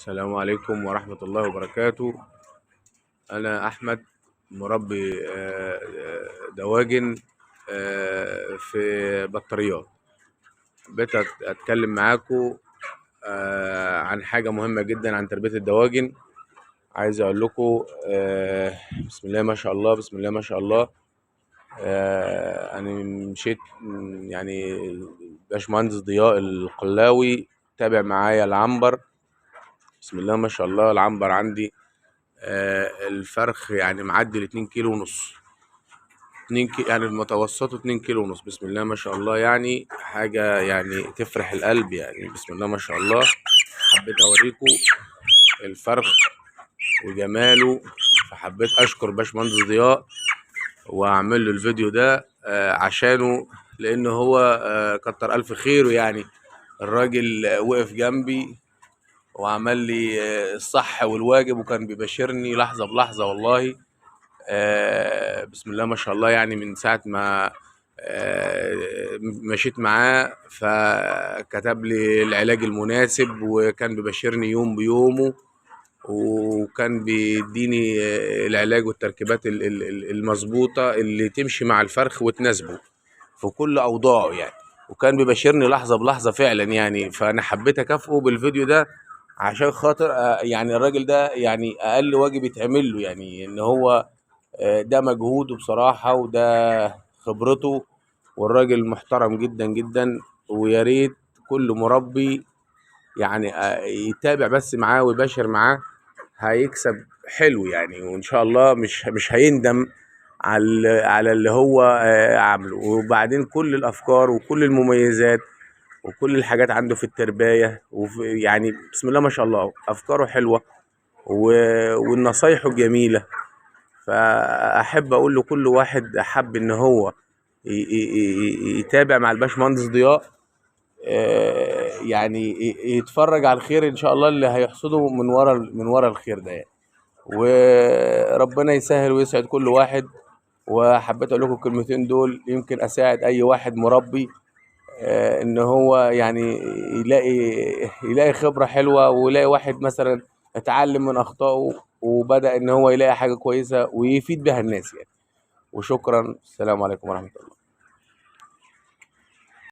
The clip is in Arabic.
السلام عليكم ورحمة الله وبركاته. أنا أحمد، مربي دواجن في بطاريات. حبيت أتكلم معاكم عن حاجة مهمة جدا عن تربية الدواجن. عايز أقول لكم بسم الله ما شاء الله، بسم الله ما شاء الله. أنا مشيت يعني باشمهندس ضياء القلاوي تابع معايا العنبر. بسم الله ما شاء الله. العنبر عندي الفرخ يعني معدي 2 كيلو ونص، 2 كيلو يعني المتوسط 2 كيلو ونص. بسم الله ما شاء الله، يعني حاجة يعني تفرح القلب، يعني بسم الله ما شاء الله. حبيت اوريكم الفرخ وجماله، فحبيت اشكر باشمهندس ضياء واعمل له الفيديو ده عشانه، لانه هو كتر الف خيره. يعني الراجل وقف جنبي وعمل لي الصح والواجب، وكان بيبشرني لحظة بلحظة والله. بسم الله ما شاء الله. يعني من ساعة ما مشيت معاه فكتب لي العلاج المناسب، وكان بيبشرني يوم بيومه، وكان بيديني العلاج والتركيبات المظبوطة اللي تمشي مع الفرخ وتناسبه في كل أوضاعه يعني. وكان بيبشرني لحظة بلحظة فعلا يعني. فأنا حبيت أكافئه بالفيديو ده عشان خاطر يعني الراجل ده يعني أقل واجب يتعمل له، يعني إن هو ده مجهوده بصراحة وده خبرته، والراجل محترم جدا جدا. ويا ريت كل مربي يعني يتابع بس معاه ويباشر معاه، هيكسب حلو يعني. وان شاء الله مش هيندم على اللي هو عامله. وبعدين كل الافكار وكل المميزات وكل الحاجات عنده في التربية، يعني بسم الله ما شاء الله افكاره حلوة والنصايحه جميلة. فاحب اقول لكل واحد حب ان هو يتابع مع الباشمهندس ضياء، يعني يتفرج على الخير ان شاء الله اللي هيحصده من ورا الخير ده يعني. وربنا يسهل ويسعد كل واحد. وحبيت اقول لكم الكلمتين دول يمكن اساعد اي واحد مربي ان هو يعني يلاقي خبرة حلوة، ويلاقي واحد مثلا اتعلم من اخطائه وبدأ ان هو يلاقي حاجة كويسة ويفيد بها الناس يعني. وشكرا، السلام عليكم ورحمة الله.